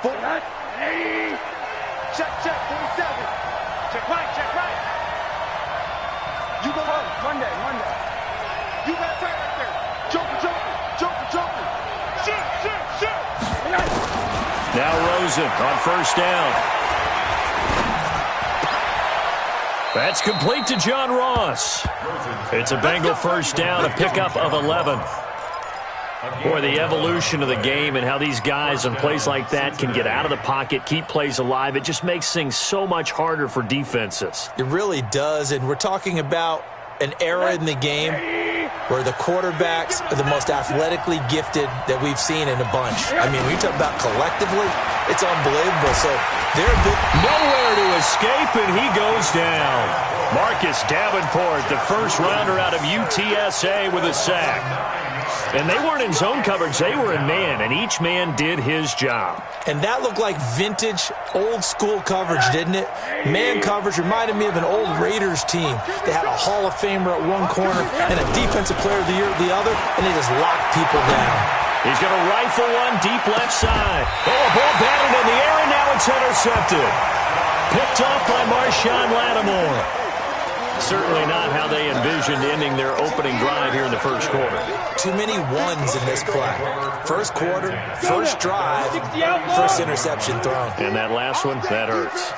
Hey. Check, 47. Check right. You go Monday. You got right there. Joker. Shoot. Now Rosen on first down. That's complete to John Ross. It's a Bengal first down, a pickup of 11. Boy, the evolution of the game and how these guys in plays like that can get out of the pocket, keep plays alive, it just makes things so much harder for defenses. It really does, and we're talking about an era in the game where the quarterbacks are the most athletically gifted that we've seen in a bunch. I mean, when you talk about collectively, it's unbelievable. So they're nowhere to escape, and he goes down. Marcus Davenport, the first rounder out of UTSA with a sack. And they weren't in zone coverage, they were in man, and each man did his job. And that looked like vintage, old-school coverage, didn't it? Man coverage reminded me of an old Raiders team. They had a Hall of Famer at one corner and a Defensive Player of the Year at the other, and they just locked people down. He's going to rifle one deep left side. Oh, a ball batted in the air, and now it's intercepted. Picked off by Marshawn Lattimore. Certainly not how they envisioned ending their opening drive here in the first quarter. Too many ones in this play. First quarter, first drive, first interception thrown. And that last one, that hurts.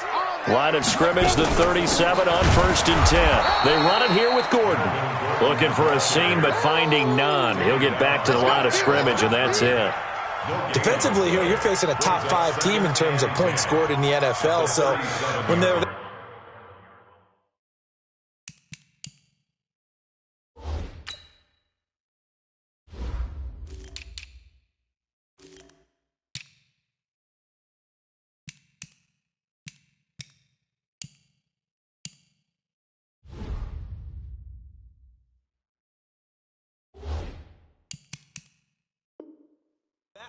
Line of scrimmage, the 37 on 1st and 10. They run it here with Gordon. Looking for a seam, but finding none. He'll get back to the line of scrimmage, and that's it. Defensively here, you're facing a top 5 team in terms of points scored in the NFL. So when they're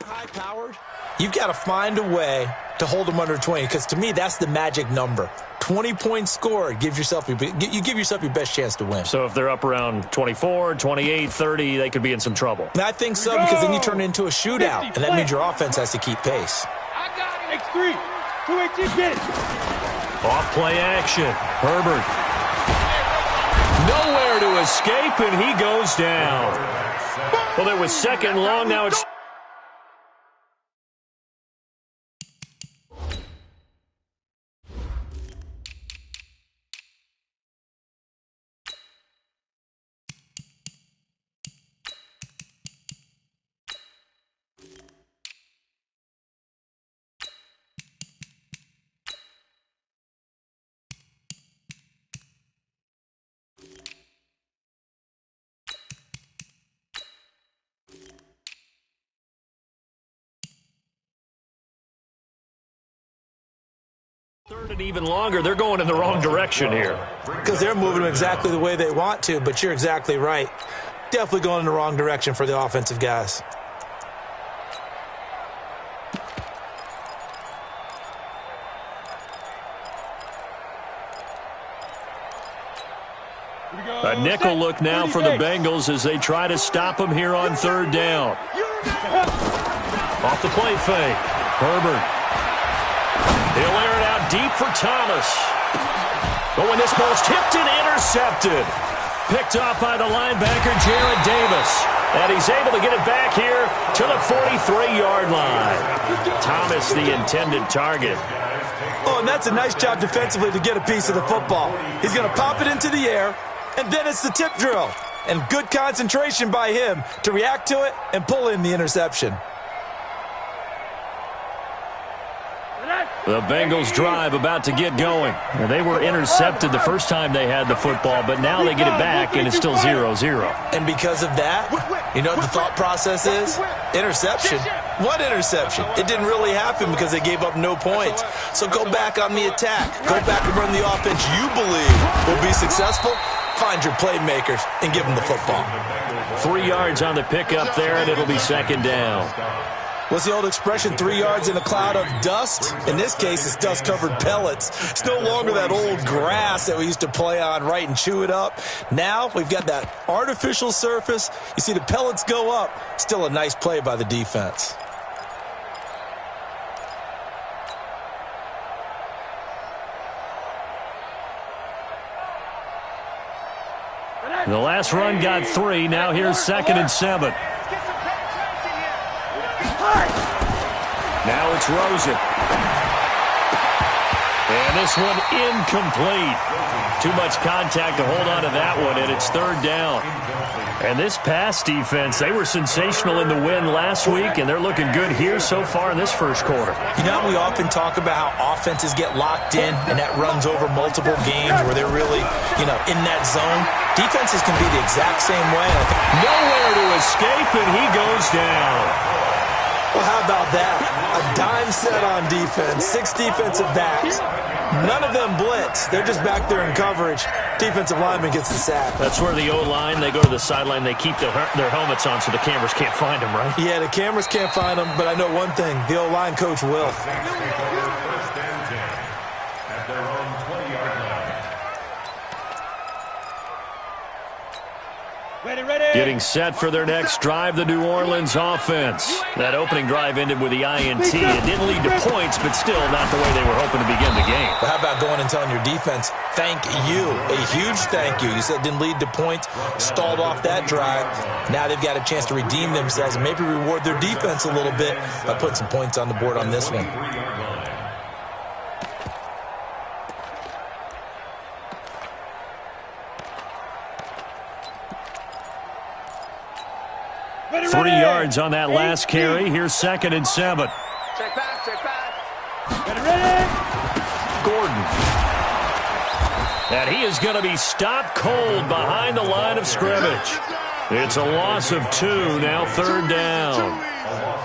high-powered, you've got to find a way to hold them under 20, because to me, that's the magic number. 20 points scored, you give yourself your best chance to win. So if they're up around 24, 28, 30, they could be in some trouble. And I think so, because then you turn it into a shootout, and that means your offense has to keep pace. I got it. X3. 2-18 minutes. Off-play action. Herbert. Nowhere to escape, and he goes down. Well, it was second long. Now it's... Third and even longer, they're going in the wrong direction here. Because they're moving them exactly the way they want to, but you're exactly right. Definitely going in the wrong direction for the offensive guys. A nickel look now for the Bengals as they try to stop him here on 3rd down. Off the play fake. Herbert. He'll air it out deep for Thomas. But when this ball's tipped and intercepted. Picked off by the linebacker, Jared Davis. And he's able to get it back here to the 43-yard line. Thomas, the intended target. Oh, and that's a nice job defensively to get a piece of the football. He's going to pop it into the air, and then it's the tip drill. And good concentration by him to react to it and pull in the interception. The Bengals drive about to get going. Well, they were intercepted the first time they had the football, but now they get it back, and it's still 0-0. And because of that, you know what the thought process is? Interception. What interception? It didn't really happen because they gave up no points. So go back on the attack. Go back and run the offense you believe will be successful. Find your playmakers and give them the football. 3 yards on the pickup there, and it'll be 2nd down. What's the old expression, 3 yards in a cloud of dust? In this case, it's dust-covered pellets. It's no longer that old grass that we used to play on, right, and chew it up. Now we've got that artificial surface. You see the pellets go up. Still a nice play by the defense. The last run got 3. Now here's 2nd and 7. Now it's Rosen. And this one incomplete. Too much contact to hold on to that one, and it's 3rd down. And this pass defense, they were sensational in the win last week, and they're looking good here so far in this first quarter. You know, we often talk about how offenses get locked in, and that runs over multiple games where they're really, in that zone. Defenses can be the exact same way. Nowhere to escape, and he goes down. Well, how about that? A dime set on defense, 6 defensive backs. None of them blitz. They're just back there in coverage. Defensive lineman gets the sack. That's where the O-line, they go to the sideline, they keep their helmets on so the cameras can't find them, right? Yeah, the cameras can't find them, but I know one thing. The O-line coach will. Getting set for their next drive, the New Orleans offense. That opening drive ended with the INT. It didn't lead to points, but still not the way they were hoping to begin the game. But how about going and telling your defense, thank you, a huge thank you. You said it didn't lead to points, stalled off that drive. Now they've got a chance to redeem themselves and maybe reward their defense a little bit by putting some points on the board on this one. 3 yards on that last carry. Here's 2nd and 7. Check back, check back. Get it ready. Gordon. And he is going to be stopped cold behind the line of scrimmage. It's a loss of 2, now 3rd down.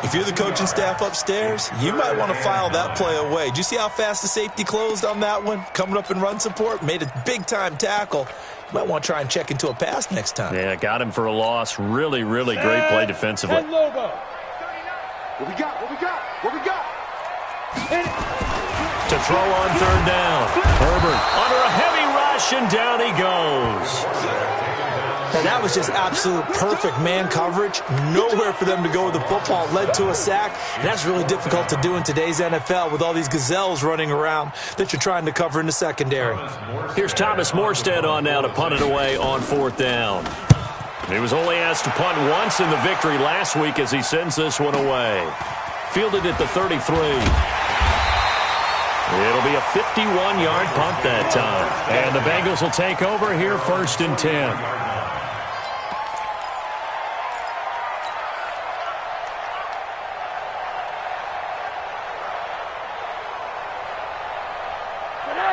If you're the coaching staff upstairs, you might want to file that play away. Do you see how fast the safety closed on that one? Coming up in run support, made a big-time tackle. You might want to try and check into a pass next time. Yeah, got him for a loss. Really, really great play defensively. What we got? What we got? What we got? To throw on 3rd down. Herbert under a heavy rush, and down he goes. And that was just absolute perfect man coverage. Nowhere for them to go with the football. Led to a sack. And that's really difficult to do in today's NFL with all these gazelles running around that you're trying to cover in the secondary. Here's Thomas Morstead on now to punt it away on 4th down. He was only asked to punt once in the victory last week as he sends this one away. Fielded at the 33. It'll be a 51-yard punt that time. And the Bengals will take over here 1st and 10.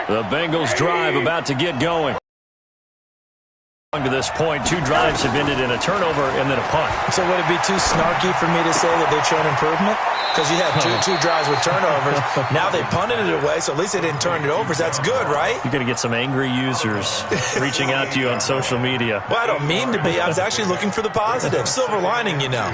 The Bengals drive about to get going. To this point, 2 drives have ended in a turnover and then a punt. So would it be too snarky for me to say that they've shown improvement? Because you had two drives with turnovers. Now they punted it away, so at least they didn't turn it over. So that's good, right? You're going to get some angry users reaching out to you on social media. Well, I don't mean to be. I was actually looking for the positive. Silver lining, you know.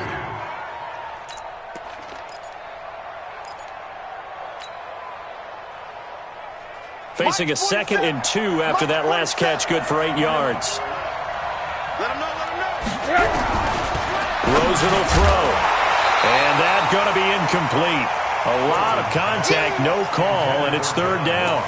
Facing a 2nd and 2 after that last catch, good for 8 yards. Let him know, let him know. Rosen will throw. And that's going to be incomplete. A lot of contact, no call, and it's 3rd down.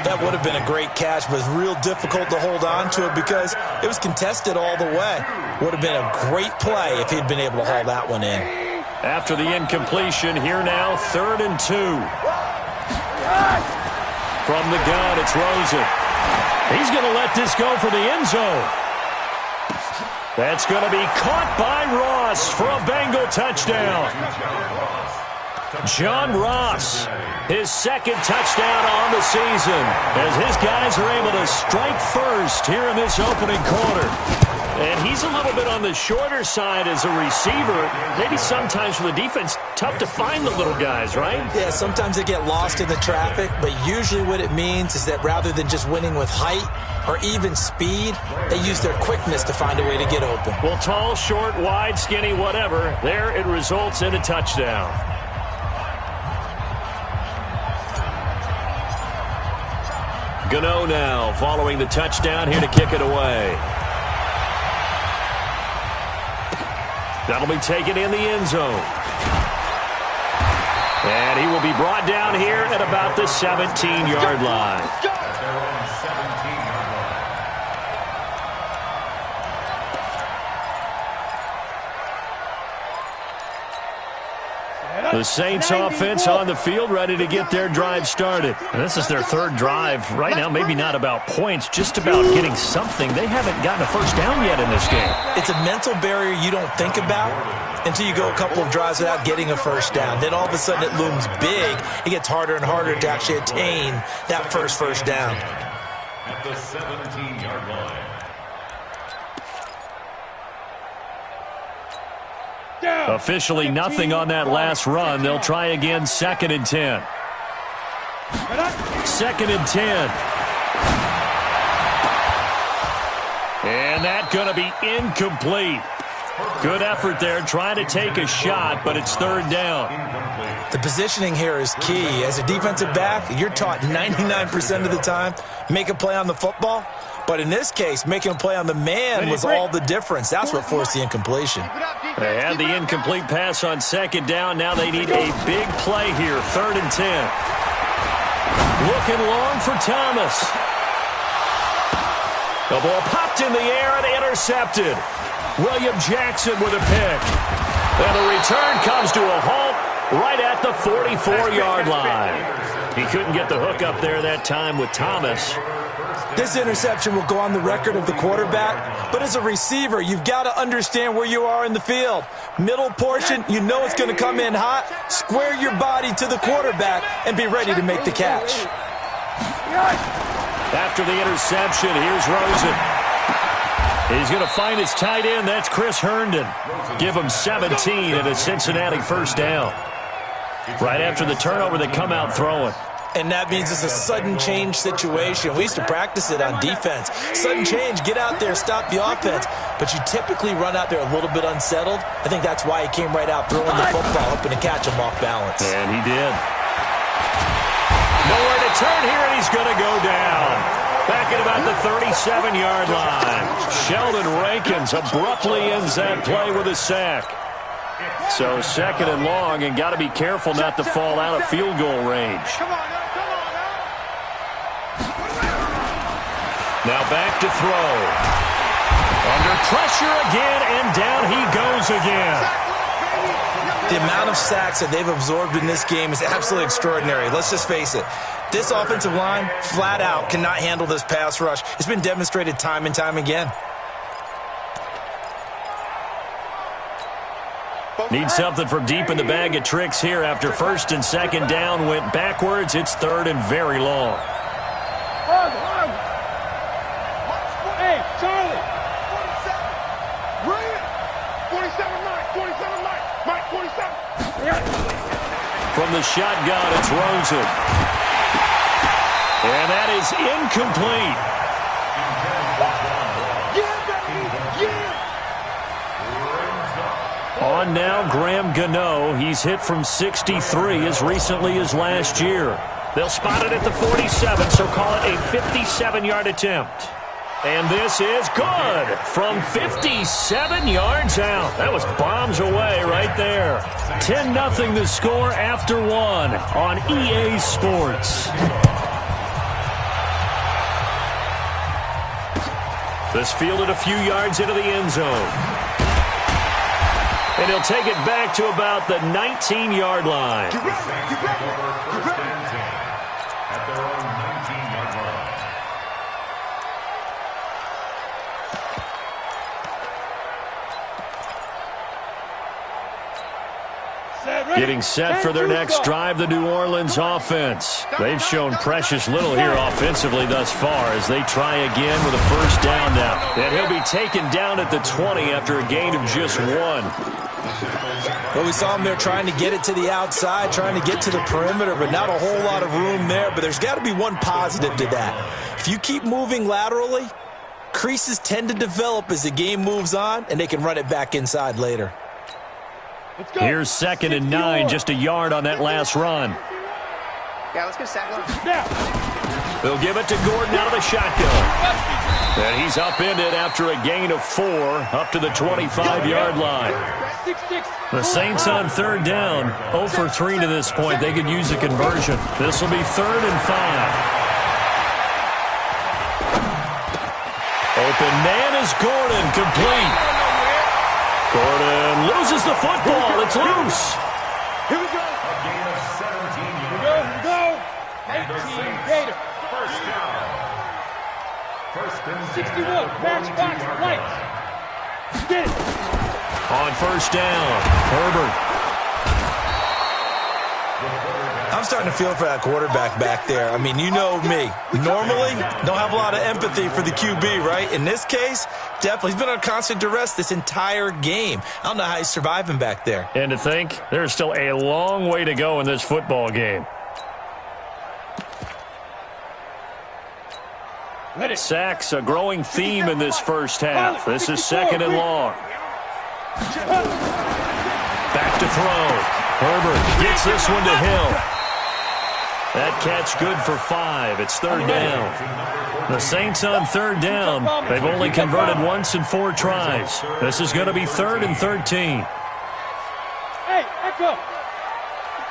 That would have been a great catch, but it's real difficult to hold on to it because it was contested all the way. Would have been a great play if he'd been able to haul that one in. After the incompletion, here now, 3rd and 2. From the gun, it's Rosen. He's going to let this go for the end zone. That's going to be caught by Ross for a Bengal touchdown. John Ross, his 2nd touchdown on the season, as his guys are able to strike first here in this opening quarter. And he's a little bit on the shorter side as a receiver. Maybe sometimes for the defense, tough to find the little guys, right? Yeah, sometimes they get lost in the traffic, but usually what it means is that rather than just winning with height or even speed, they use their quickness to find a way to get open. Well, tall, short, wide, skinny, whatever, there it results in a touchdown. Gano now following the touchdown here to kick it away. That'll be taken in the end zone. And he will be brought down here at about the 17-yard line. The Saints offense on the field, ready to get their drive started. And this is their third drive. Right now, maybe not about points, just about getting something. They haven't gotten a first down yet in this game. It's a mental barrier you don't think about until you go a couple of drives without getting a first down. Then all of a sudden it looms big. It gets harder and harder to actually attain that first down. At the 17-yard line. Officially nothing on that last run. They'll try again, 2nd and 10. 2nd and 10. And that's going to be incomplete. Good effort there, trying to take a shot, but it's 3rd down. The positioning here is key. As a defensive back, you're taught 99% of the time, make a play on the football. But in this case, making a play on the man was all the difference. That's what forced the incompletion. They had the incomplete pass on 2nd down. Now they need a big play here, 3rd and 10. Looking long for Thomas. The ball popped in the air and intercepted. William Jackson with a pick. And the return comes to a halt right at the 44-yard line. He couldn't get the hook up there that time with Thomas. This interception will go on the record of the quarterback, but as a receiver, you've got to understand where you are in the field. Middle portion, you know it's going to come in hot. Square your body to the quarterback and be ready to make the catch. After the interception, here's Rosen. He's going to find his tight end. That's Chris Herndon. Give him 17 and a Cincinnati first down. Right after the turnover, they come out throwing. And that means it's a sudden change situation. We used to practice it on defense. Sudden change, get out there, stop the offense. But you typically run out there a little bit unsettled. I think that's why he came right out throwing the football, hoping to catch him off balance. And he did. Nowhere to turn here, and he's going to go down. Back at about the 37-yard line. Sheldon Rankins abruptly ends that play with a sack. So 2nd and long, and got to be careful not to fall out of field goal range. Now back to throw. Under pressure again, and down he goes again. The amount of sacks that they've absorbed in this game is absolutely extraordinary. Let's just face it. This offensive line, flat out, cannot handle this pass rush. It's been demonstrated time and time again. Need something from deep in the bag of tricks here after 1st and 2nd down went backwards. It's 3rd and very long. Hey, Charlie. 47. Ryan. 47, Mike. 47, Mike. Mike, 47. From the shotgun, it's Rosen. And that is incomplete. On now, Graham Gano. He's hit from 63 as recently as last year. They'll spot it at the 47, so call it a 57-yard attempt. And this is good from 57 yards out. That was bombs away right there. 10-0 the score after 1 on EA Sports. This fielded a few yards into the end zone. And he'll take it back to about the 19-yard line. At their own 19-yard line. Getting set for their next drive, the New Orleans offense. They've shown precious little here offensively thus far as they try again with a first down now. And he'll be taken down at the 20 after a gain of just 1. Well, we saw him there trying to get it to the outside, trying to get to the perimeter, but not a whole lot of room there. But there's got to be one positive to that. If you keep moving laterally, creases tend to develop as the game moves on, and they can run it back inside later. Here's 2nd and 9, just a yard on that last run. Yeah, let's get sack. They'll give it to Gordon out of the shotgun. And he's upended after a gain of 4 up to the 25-yard line. The Saints on 3rd down, 0 for 3 to this point. They could use a conversion. This will be 3rd and 5. Open man is Gordon, complete. Gordon loses the football. It's loose. Here we go. Gator. First down. First and 61, matchbox, lights. Get it. On first down, Herbert. I'm starting to feel for that quarterback back there. I mean, you know me. Normally, don't have a lot of empathy for the QB, right? In this case, definitely. He's been on constant duress this entire game. I don't know how he's surviving back there. And to think, there's still a long way to go in this football game. Sacks, a growing theme in this first half. This is second and long. Back to throw. Herbert gets this one to Hill. That catch good for 5. It's third down. The Saints on third down. They've only converted once in 4 tries. This is going to be 3rd and 13. Hey, echo.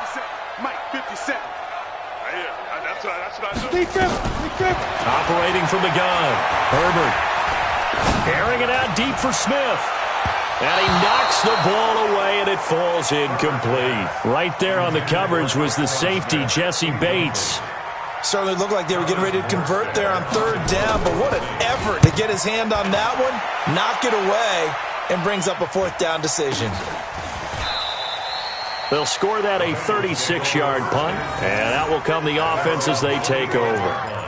57. Mike, 57. That's what I do. Operating from the gun. Herbert. Airing it out deep for Smith. And he knocks the ball away, and it falls incomplete. Right there on the coverage was the safety, Jesse Bates. Certainly looked like they were getting ready to convert there on third down, but what an effort to get his hand on that one, knock it away, and brings up a 4th down decision. They'll score that a 36-yard punt, and out will come the offense as they take over.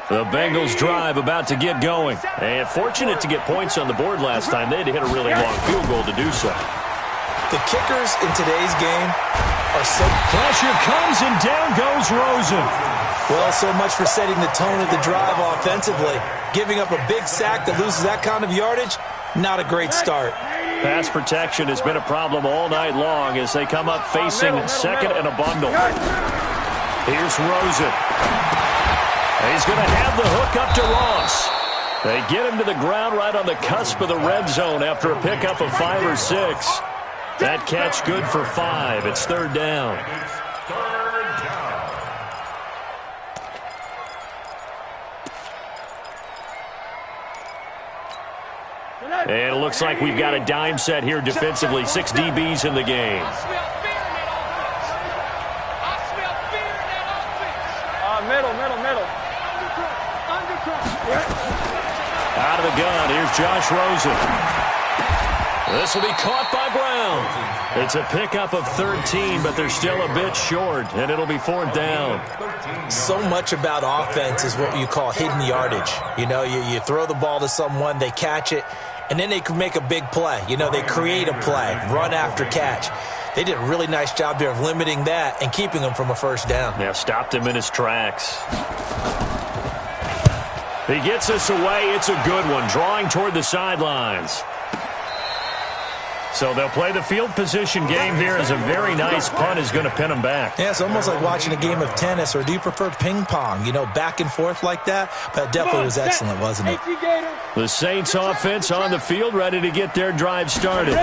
The Bengals drive about to get going. And fortunate to get points on the board last time. They had to hit a really long field goal to do so. The kickers in today's game are so... Pressure comes and down goes Rosen. Well, so much for setting the tone of the drive offensively. Giving up a big sack that loses that kind of yardage, not a great start. Pass protection has been a problem all night long as they come up facing second and a bundle. Here's Rosen. He's going to have the hook up to Ross. They get him to the ground right on the cusp of the red zone after a pickup of 5 or 6. That catch good for 5. It's third down. And it looks like we've got a dime set here defensively. 6 DBs in the game. Middle. Out of the gun, here's Josh Rosen. This will be caught by Brown. It's a pickup of 13, but they're still a bit short, and it'll be 4th down. So much about offense is what you call hidden yardage. You know, you throw the ball to someone, they catch it, and then they can make a big play. You know, they create a play, run after catch. They did a really nice job there of limiting that and keeping him from a first down. Yeah, stopped him in his tracks. He gets this away. It's a good one, drawing toward the sidelines. So they'll play the field position game here as a very nice punt is going to pin them back. Yeah, it's almost like watching a game of tennis, or do you prefer ping pong? You know, back and forth like that? But it definitely was excellent, wasn't it? The Saints offense on the field, ready to get their drive started.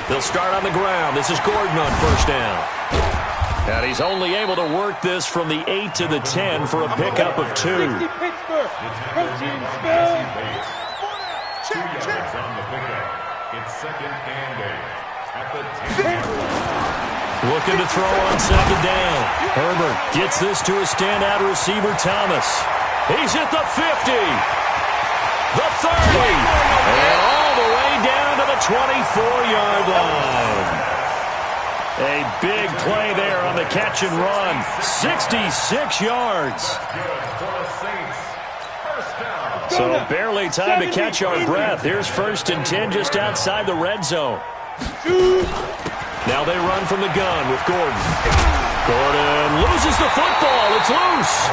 They'll start on the ground. This is Gordon on first down. And he's only able to work this from the 8 to the 10 for a pickup of 2. 2 yards on the pickup. It's second and 8 at the 10. Looking to throw on second down. Herbert gets this to a standout receiver, Thomas. He's at the 50. The 30. And all the way down to the 24-yard line. A big play there on the catch and run. 66 yards. So barely time to catch our breath. Here's 1st and 10 just outside the red zone. Now they run from the gun with Gordon. Gordon loses the football. It's loose.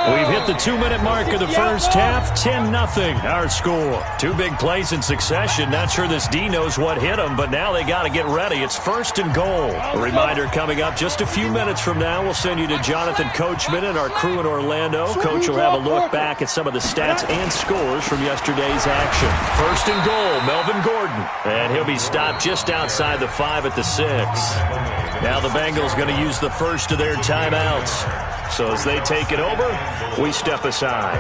We've hit the 2-minute mark of the first half. 10-0 our score. 2 big plays in succession. Not sure this D knows what hit them, but now they got to get ready. It's 1st and goal. A reminder coming up just a few minutes from now. We'll send you to Jonathan Coachman and our crew in Orlando. Coach will have a look back at some of the stats and scores from yesterday's action. 1st and goal, Melvin Gordon. And he'll be stopped just outside the 5 at the 6. Now the Bengals going to use the first of their timeouts. So as they take it over, we step aside.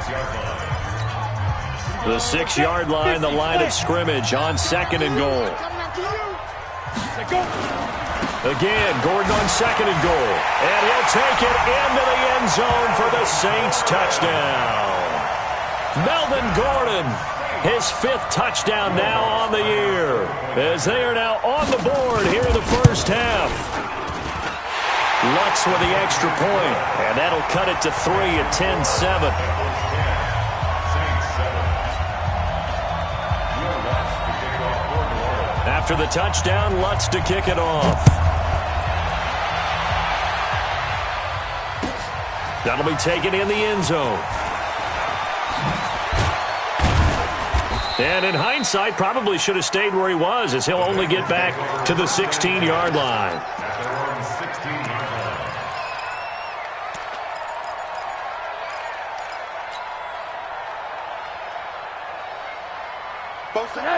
6-yard line. The 6-yard line, the line of scrimmage on 2nd and goal. Again, Gordon on 2nd and goal. And he'll take it into the end zone for the Saints touchdown. Melvin Gordon, his 5th touchdown now on the year, as they are now on the board here in the first half. Lutz with the extra point, and that'll cut it to 3 at 10-7. After the touchdown, Lutz to kick it off. That'll be taken in the end zone. And in hindsight, probably should have stayed where he was, as he'll only get back to the 16-yard line.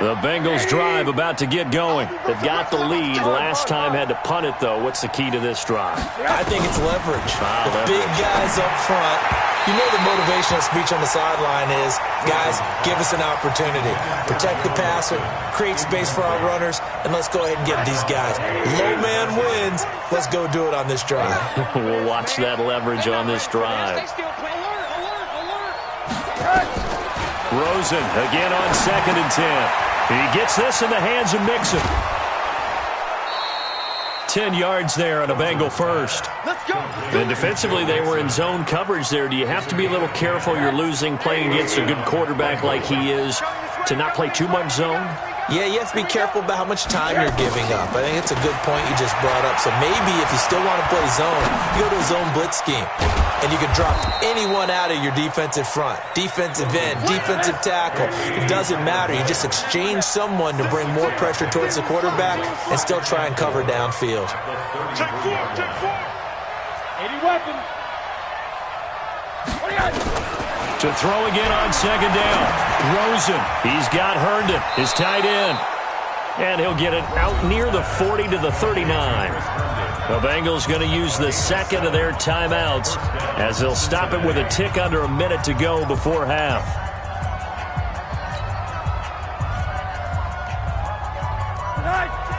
The Bengals drive about to get going. They've got the lead. Last time had to punt it, though. What's the key to this drive? I think it's leverage. The big guys up front. You know the motivational speech on the sideline is, guys, give us an opportunity. Protect the passer, create space for our runners, and let's go ahead and get these guys. Low man wins. Let's go do it on this drive. We'll watch that leverage on this drive. Rosen again on 2nd and 10. He gets this in the hands of Mixon. 10 yards there on a Bengal first. Let's go. And defensively, they were in zone coverage there. Do you have to be a little careful? You're losing, playing against a good quarterback like he is, to not play too much zone? Yeah, you have to be careful about how much time you're giving up. I think it's a good point you just brought up. So maybe if you still want to play zone, you go to a zone blitz scheme. And you can drop anyone out of your defensive front. Defensive end, defensive tackle. It doesn't matter. You just exchange someone to bring more pressure towards the quarterback and still try and cover downfield. Check 4. 80 weapons. What do you got? To throw again on 2nd down. Rosen, he's got Herndon, his tight end. And he'll get it out near the 40 to the 39. The Bengals going to use the 2nd of their timeouts as they'll stop it with a tick under a minute to go before half.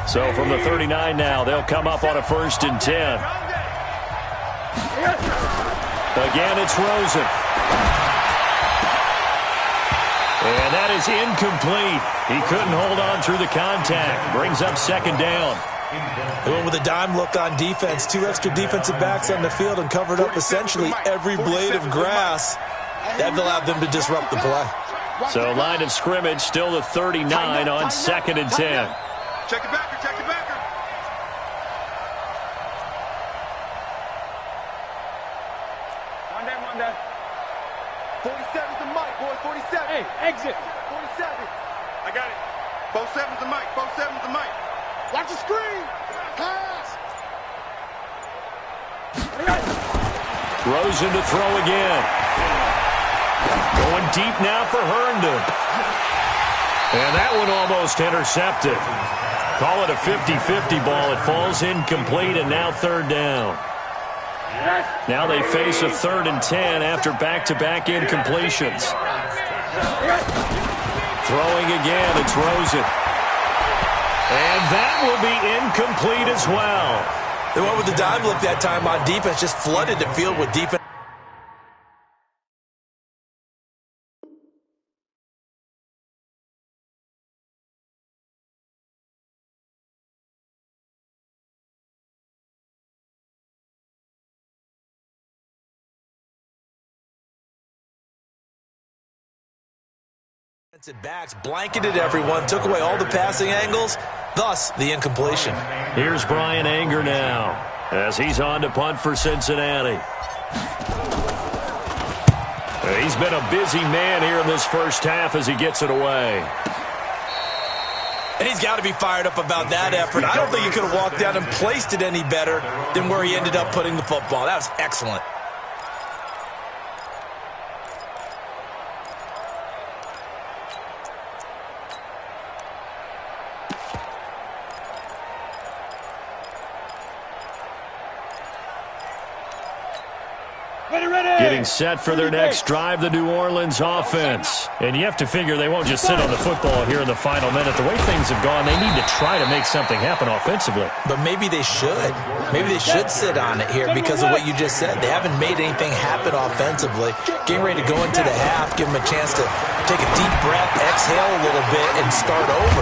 So from the 39 now, they'll come up on a 1st and 10. Again, it's Rosen. And that is incomplete. He couldn't hold on through the contact. Brings up 2nd down. They went with a dime look on defense. 2 extra defensive backs on the field and covered up essentially every blade of grass. That allowed them to disrupt the play. So line of scrimmage, still the 39 on 2nd and 10. Check it backer, check it backer. One down. 47's the mic, boy, 47. Hey, exit. 47. I got it. 47's the mic, 47's the mic. Watch the screen. Pass. Rosen to throw again. Going deep now for Herndon. And that one almost intercepted. Call it a 50-50 ball. It falls incomplete, and now 3rd down. Now they face a 3rd and 10 after back-to-back incompletions. Throwing again, it's Rosen. And that will be incomplete as well. They went with the dime look that time on defense, just flooded the field with defense. Backs blanketed everyone, took away all the passing angles, thus the incompletion. Here's Brian Anger now as he's on to punt for Cincinnati. He's been a busy man here in this first half as he gets it away. And he's got to be fired up about that effort. I don't think he could have walked down and placed it any better than where he ended up putting the football. That was excellent. Getting set for their next drive, the New Orleans offense. And you have to figure they won't just sit on the football here in the final minute. The way things have gone, they need to try to make something happen offensively. But maybe they should. Maybe they should sit on it here because of what you just said. They haven't made anything happen offensively. Getting ready to go into the half, give them a chance to take a deep breath, exhale a little bit, and start over.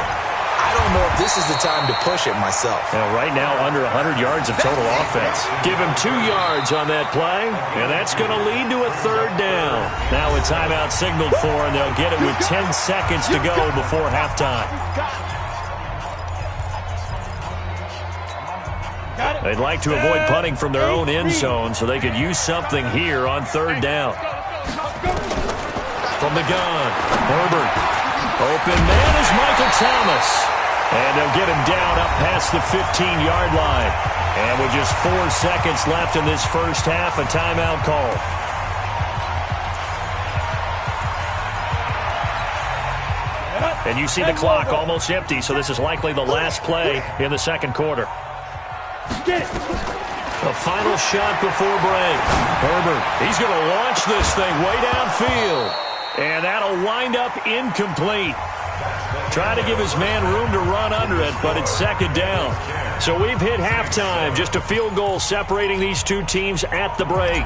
I don't know if this is the time to push it myself. Right now, under 100 yards of total offense. Give him 2 yards on that play, and that's going to lead to a third down. Now a timeout signaled for, and they'll get it with 10 seconds to go before halftime. They'd like to avoid punting from their own end zone so they could use something here on third down. From the gun, Herbert. Open man is Michael Thomas. And they'll get him down up past the 15-yard line. And with just 4 seconds left in this first half, a timeout call. And you see the clock almost empty, so this is likely the last play in the second quarter. The final shot before break. Herbert, he's going to launch this thing way downfield. And that'll wind up incomplete. Trying to give his man room to run under it, but it's second down. So we've hit halftime. Just a field goal separating these two teams at the break.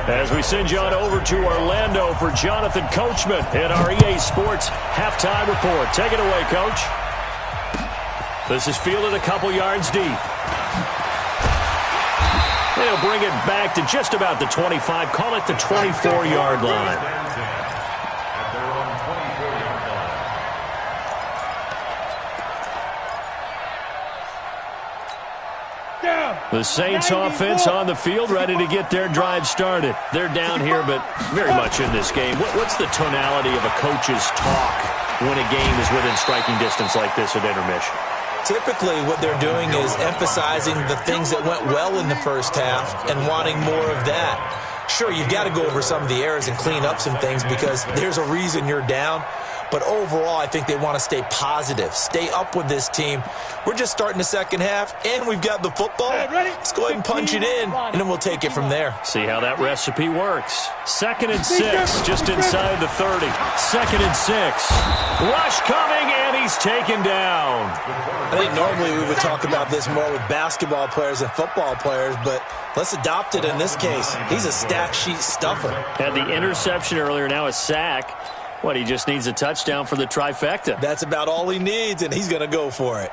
As we send you on over to Orlando for Jonathan Coachman in our EA Sports Halftime Report. Take it away, Coach. This is fielded a couple yards deep. They'll bring it back to just about the 25. Call it the 24-yard line. The Saints offense on the field, ready to get their drive started. They're down here, but very much in this game. What's the tonality of a coach's talk when a game is within striking distance like this at intermission? Typically, what they're doing is emphasizing the things that went well in the first half and wanting more of that. Sure, you've got to go over some of the errors and clean up some things because there's a reason you're down. But overall, I think they want to stay positive, stay up with this team. We're just starting the second half, and we've got the football. Let's go ahead and punch it in, and then we'll take it from there. See how that recipe works. 2nd and 6, just inside the 30. 2nd and 6. Rush coming, and he's taken down. I think normally we would talk about this more with basketball players and football players, but let's adopt it in this case. He's a stat sheet stuffer. Had the interception earlier, now a sack. What, he just needs a touchdown for the trifecta. That's about all he needs, and he's going to go for it.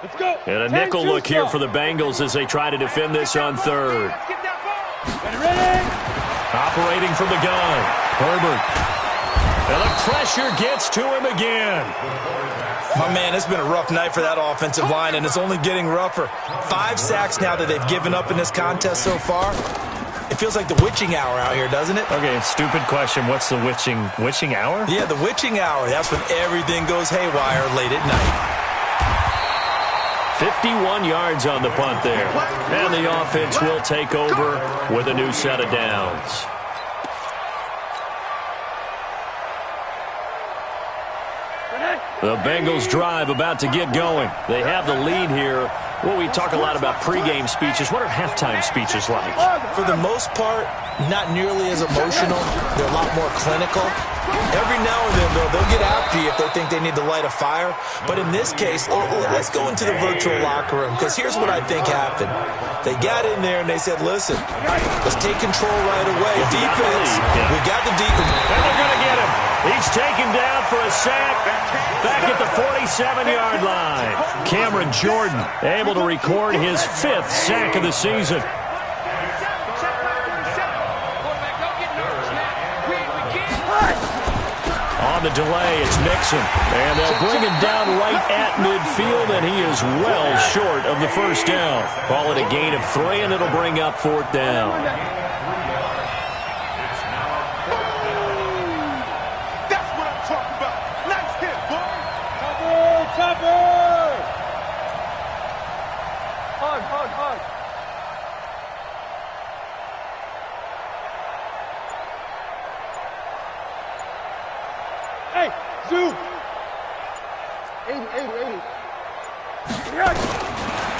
Let's go. And a nickel look here for the Bengals as they try to defend this on third. Operating from the gun, Herbert. And the pressure gets to him again. My man, it's been a rough night for that offensive line, and it's only getting rougher. 5 sacks now that they've given up in this contest so far. It feels like the witching hour out here, doesn't it? Okay, stupid question. What's the witching hour? Yeah, the witching hour. That's when everything goes haywire late at night. 51 yards on the punt there. And the offense will take over with a new set of downs. The Bengals drive about to get going. They have the lead here. Well, we talk a lot about pregame speeches. What are halftime speeches like? For the most part, not nearly as emotional. They're a lot more clinical. Every now and then, though, they'll get after you if they think they need to light a fire. But in this case, let's go into the virtual locker room, because here's what I think happened. They got in there and they said, listen, let's take control right away. Defense, we got the defense. And they're going to get him. He's taken down for a sack back at the 47-yard line. Cameron Jordan able to record his 5th sack of the season. On the delay, it's Mixon. And they'll bring him down right at midfield, and he is well short of the first down. Call it a gain of 3, and it'll bring up 4th down.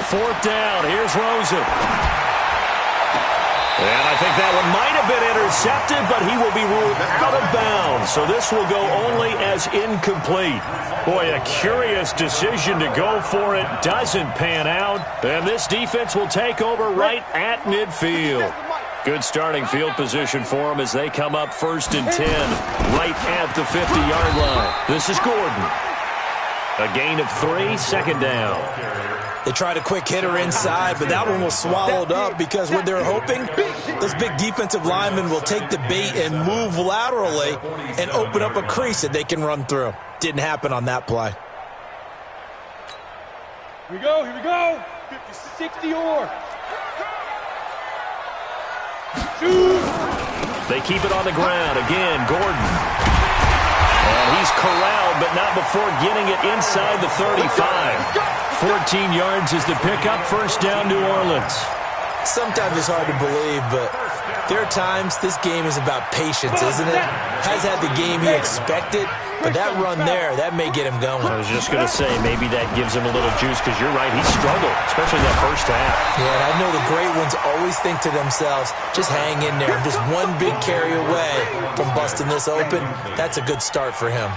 4th down. Here's Rosen. And I think that one might have been intercepted, but he will be ruled out of bounds. So this will go only as incomplete. Boy, a curious decision to go for it. Doesn't pan out. And this defense will take over right at midfield. Good starting field position for them as they come up 1st and 10, right at the 50-yard line. This is Gordon. A gain of 3, 2nd down. They tried a quick hitter inside, but that one was swallowed up because what they're hoping, those big defensive linemen will take the bait and move laterally and open up a crease that they can run through. Didn't happen on that play. Here we go. 50, 60 or. Shoot. They keep it on the ground. Again, Gordon. And he's corralled, but not before getting it inside the 35. 14 yards is the pickup. 1st down, New Orleans. Sometimes it's hard to believe, but there are times this game is about patience, isn't it? Has had the game he expected, but that run there, that may get him going. I was just going to say, maybe that gives him a little juice, because you're right, he struggled, especially that 1st half. Yeah, and I know the great ones always think to themselves, just hang in there. I'm just one big carry away from busting this open. That's a good start for him.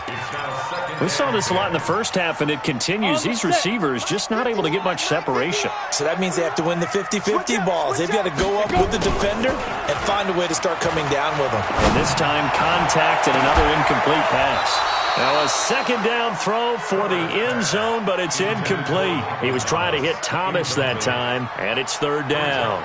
We saw this a lot in the 1st half, and it continues. These receivers just not able to get much separation. So that means they have to win the 50-50 balls. They've got to go up with the defender and find a way to start coming down with them. And this time, contact and another incomplete pass. Now a 2nd down throw for the end zone, but it's incomplete. He was trying to hit Thomas that time, and it's 3rd down.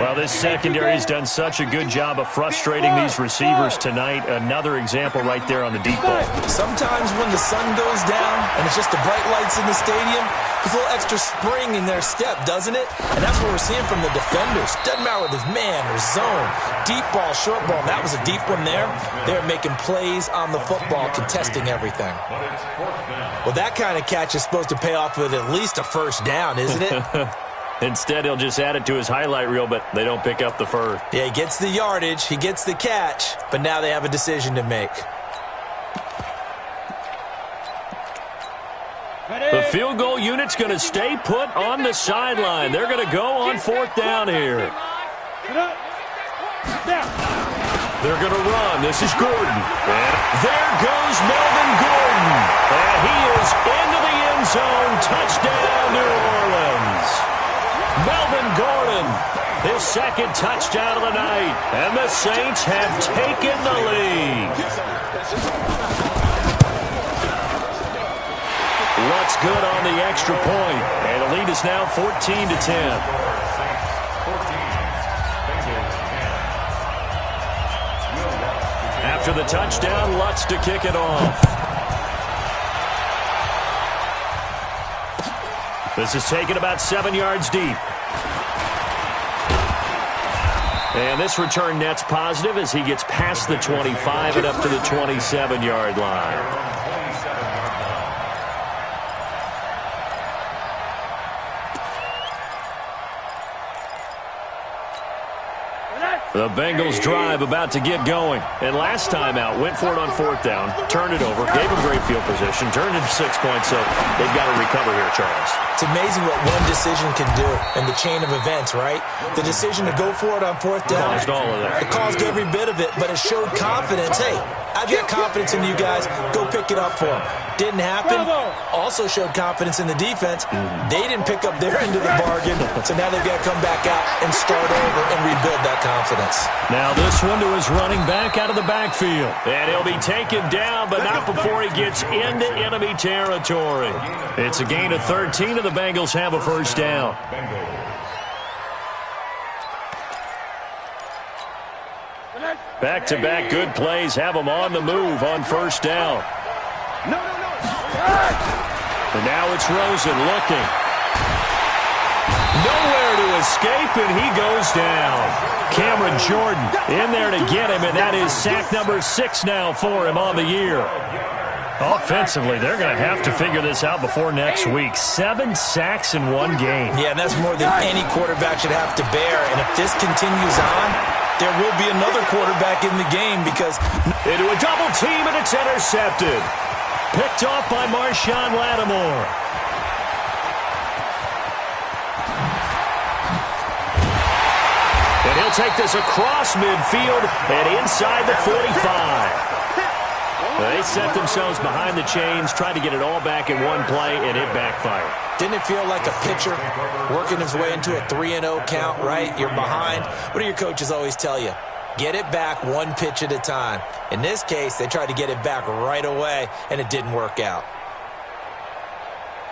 Well, this secondary has done such a good job of frustrating these receivers tonight. Another example right there on the deep ball. Sometimes when the sun goes down and it's just the bright lights in the stadium, there's a little extra spring in their step, doesn't it? And that's what we're seeing from the defenders. Doesn't matter whether it's man or zone, deep ball, short ball. That was a deep one there. They're making plays on the football, contesting everything. Well, that kind of catch is supposed to pay off with at least a 1st down, isn't it? Instead, he'll just add it to his highlight reel, but they don't pick up the first. Yeah, he gets the yardage, he gets the catch, but now they have a decision to make. The field goal unit's going to stay put on the sideline. They're going to go on 4th down here. They're going to run. This is Gordon. And there goes Melvin Gordon. And he is into the end zone. Touchdown, New Orleans. Melvin Gordon, his 2nd touchdown of the night. And the Saints have taken the lead. Looks good on the extra point. And the lead is now 14-10. After the touchdown, Lutz to kick it off. This is taken about 7 yards deep. And this return net's positive as he gets past the 25 and up to the 27-yard line. The Bengals drive about to get going. And last time out, went for it on 4th down, turned it over, gave them great field position, turned it 6 points, so they've got to recover here, Charles. It's amazing what one decision can do in the chain of events, right? The decision to go for it on 4th down. Caused all of that. It caused every bit of it, but it showed confidence. Hey, I've got confidence in you guys. Go pick it up for them. Didn't happen. Also showed confidence in the defense. They didn't pick up their end of the bargain, so now they've got to come back out and start over and rebuild that confidence. Now this one to his running back out of the backfield. And he'll be taken down, but not before he gets into enemy territory. It's a gain of 13, and the Bengals have a 1st down. Back-to-back good plays have them on the move on 1st down. And now it's Rosen looking. Nowhere to escape, and he goes down. Cameron Jordan in there to get him, and that is sack number 6 now for him on the year. Offensively, they're going to have to figure this out before next week. 7 sacks in one game. Yeah, and that's more than any quarterback should have to bear. And if this continues on, there will be another quarterback in the game because... Into a double team, and it's intercepted. Picked off by Marshawn Lattimore. And he'll take this across midfield and inside the 45. They set themselves behind the chains, tried to get it all back in one play, and it backfired. Didn't it feel like a pitcher working his way into a 3-0 count, right? You're behind. What do your coaches always tell you? Get it back one pitch at a time. In this case, they tried to get it back right away, and it didn't work out.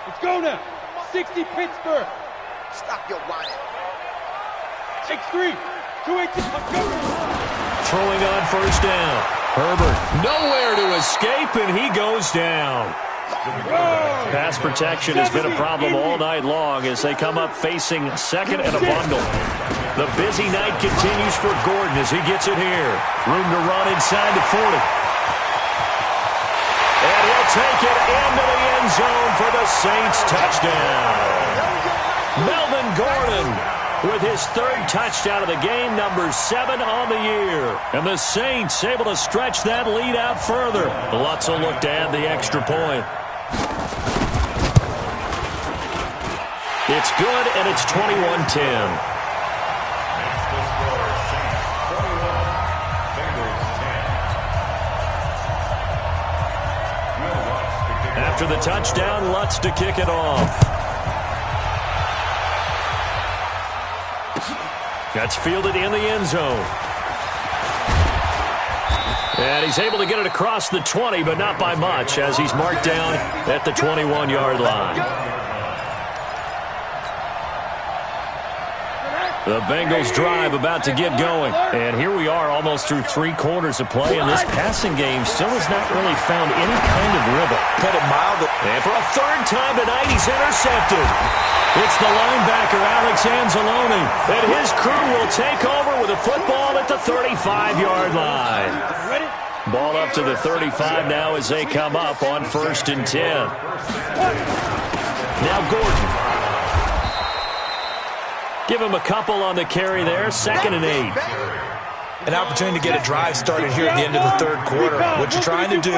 Let's go now. 60 Pittsburgh. Stop your whining. Take 3. 218. Throwing on first down. Herbert nowhere to escape, and he goes down. Pass protection has been a problem all night long as they come up facing second and a bundle. The busy night continues for Gordon as he gets it here. Room to run inside the 40. And he'll take it into the end zone for the Saints touchdown. Melvin Gordon with his third touchdown of the game, number 7 on the year. And the Saints able to stretch that lead out further. Lutz will look to add the extra point. It's good, and it's 21-10. After the touchdown, Lutz to kick it off. That's fielded in the end zone. And he's able to get it across the 20, but not by much, as he's marked down at the 21-yard line. The Bengals drive about to get going. And here we are almost through 3 quarters of play, and this passing game still has not really found any kind of rhythm. Put it mildly. And for a third time tonight, he's intercepted. It's the linebacker, Alex Anzalone, and his crew will take over with a football at the 35-yard line. Ball up to the 35 now as they come up on 1st and 10. Now Gordon. Give him a couple on the carry there, 2nd and 8. An opportunity to get a drive started here at the end of the 3rd quarter. What you're trying to do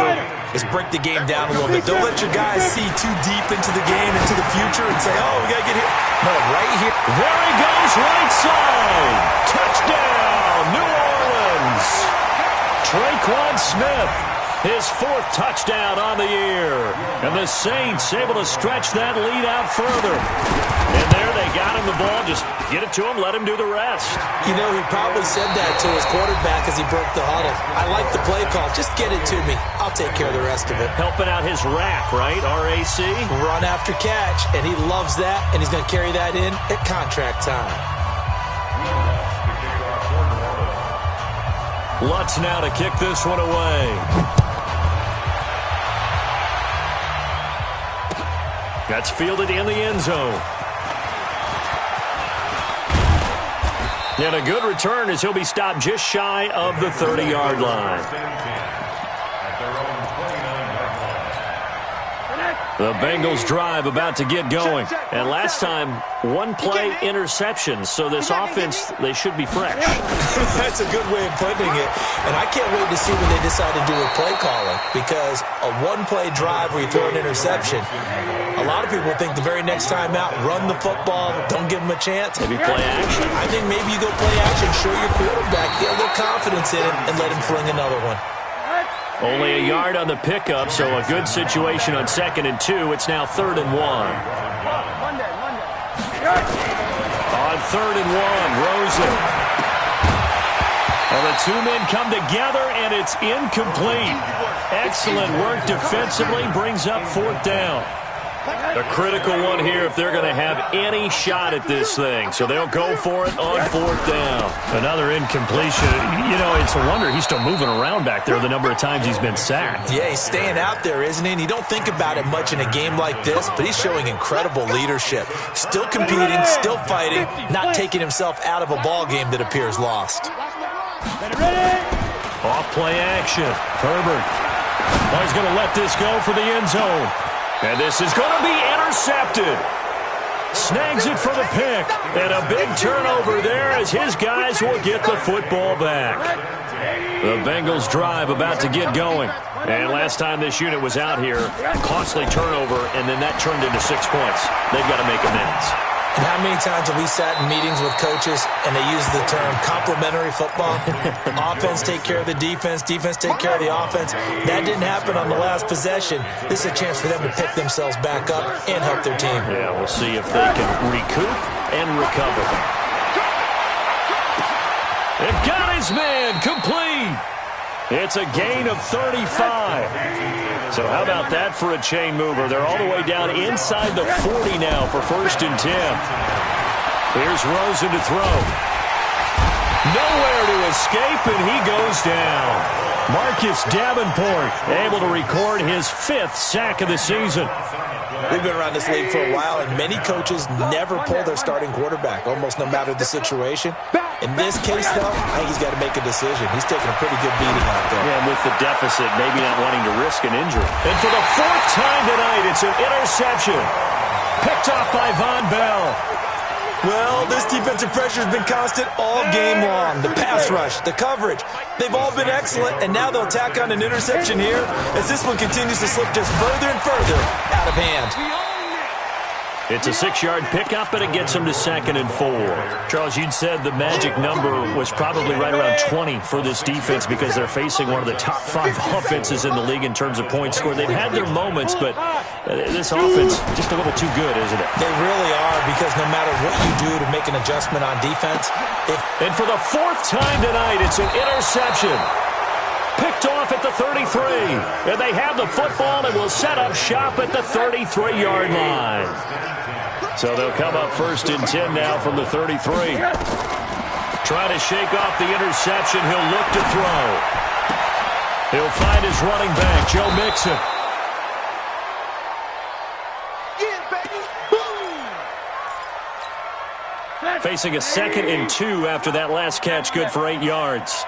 is break the game down a little bit. Don't let your guys see too deep into the game, into the future, and say, oh, we got to get here. No, right here. There he goes, right side. Touchdown, New Orleans. Traquan Smith, his 4th touchdown on the year. And the Saints able to stretch that lead out further. And there they got him the ball. Just get it to him, let him do the rest. You know, he probably said that to his quarterback as he broke the huddle. I like the play call. Just get it to me. I'll take care of the rest of it. Helping out his rack, right? RAC? Run after catch. And he loves that, and he's going to carry that in at contract time. Lutz now to kick this one away. That's fielded in the end zone. And a good return as he'll be stopped just shy of the 30-yard line. The Bengals drive about to get going. And last time, 1-play interception. So this offense, they should be fresh. That's a good way of putting it. And I can't wait to see what they decide to do with play calling. Because a 1-play drive where you throw an interception, a lot of people think the very next time out, run the football, don't give them a chance. Maybe play action. I think maybe you go play action, show your quarterback, get a little confidence in it, and let him fling another one. Only a yard on the pickup, so a good situation on 2nd and 2. It's now 3rd and 1. On 3rd and 1, Rosen. Well, the 2 men come together, and it's incomplete. Excellent work defensively, brings up 4th down. A critical one here if they're going to have any shot at this thing. So they'll go for it on 4th down. Another incompletion. You know, it's a wonder he's still moving around back there the number of times he's been sacked. Yeah, he's staying out there, isn't he? And you don't think about it much in a game like this, but he's showing incredible leadership. Still competing, still fighting, not taking himself out of a ball game that appears lost. Off play action. Herbert. Well, he's going to let this go for the end zone. And this is going to be intercepted. Snags it for the pick. And a big turnover there as his guys will get the football back. The Bengals drive about to get going. And last time this unit was out here, costly turnover, and then that turned into 6 points. They've got to make amends. And how many times have we sat in meetings with coaches and they use the term complementary football? Offense take care of the defense, defense take care of the offense. That didn't happen on the last possession. This is a chance for them to pick themselves back up and help their team. Yeah, we'll see if they can recoup and recover. They've got his man complete. It's a gain of 35. So how about that for a chain mover? They're all the way down inside the 40 now for 1st and 10. Here's Rosen to throw. Nowhere to escape, and he goes down. Marcus Davenport able to record his 5th sack of the season. We've been around this league for a while, and many coaches never pull their starting quarterback, almost no matter the situation. In this case, though, I think he's got to make a decision. He's taking a pretty good beating out there. Yeah, and with the deficit, maybe not wanting to risk an injury. And for the 4th time tonight, it's an interception. Picked off by Von Bell. Well, this defensive pressure has been constant all game long. The pass rush, the coverage, they've all been excellent, and now they'll tack on an interception here as this one continues to slip just further and further out of hand. It's a 6-yard pickup, and it gets him to 2nd and 4. Charles, you'd said the magic number was probably right around 20 for this defense because they're facing one of the top 5 offenses in the league in terms of points scored. They've had their moments, but this offense just a little too good, isn't it? They really are, because no matter what you do to make an adjustment on defense. And for the 4th time tonight, it's an interception. Picked off at the 33. And they have the football and will set up shop at the 33-yard line. So they'll come up 1st and 10 now from the 33. Trying to shake off the interception. He'll look to throw. He'll find his running back, Joe Mixon. Facing a 2nd and 2 after that last catch, good for 8 yards.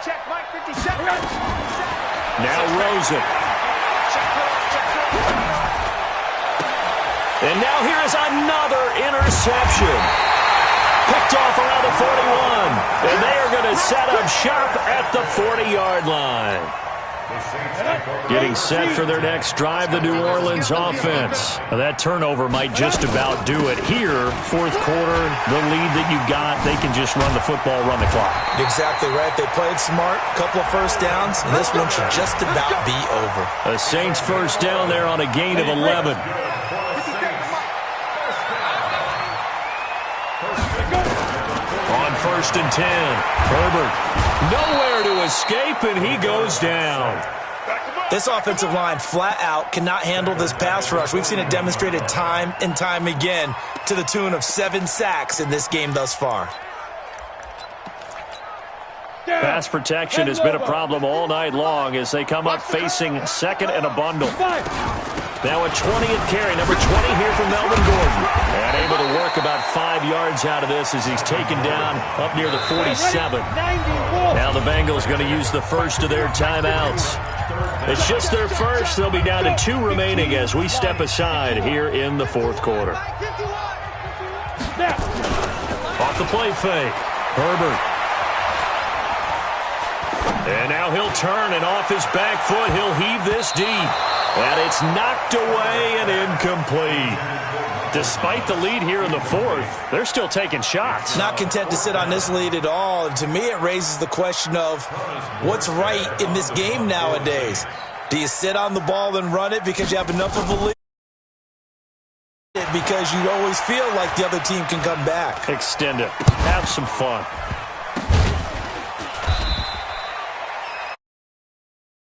Check, Mike, 57. Now Rosen. And now here is another interception. Picked off around the 41. And they are going to set up shop at the 40-yard line. Getting set for their next drive, the New Orleans offense. Now that turnover might just about do it here. 4th quarter, the lead that you've got, they can just run the football, run the clock. Exactly right. They played smart, couple of 1st downs, and this one should just about be over. The Saints 1st down there on a gain of 11. On 1st and 10, Herbert nowhere to escape, and he goes down. This offensive line flat out cannot handle this pass rush. We've seen it demonstrated time and time again to the tune of 7 sacks in this game thus far. Pass protection has been a problem all night long as they come up facing 2nd and a bundle. Now a 20th carry, number 20 here from Melvin Gordon. And able to work about 5 yards out of this as he's taken down up near the 47. Now the Bengals going to use the first of their timeouts. It's just their first. They'll be down to 2 remaining as we step aside here in the 4th quarter. Off the play fake, Herbert. And now he'll turn, and off his back foot, he'll heave this deep. And it's knocked away and incomplete. Despite the lead here in the 4th, they're still taking shots. Not content to sit on this lead at all. And to me, it raises the question of what's right in this game nowadays. Do you sit on the ball and run it because you have enough of a lead? Because you always feel like the other team can come back. Extend it. Have some fun.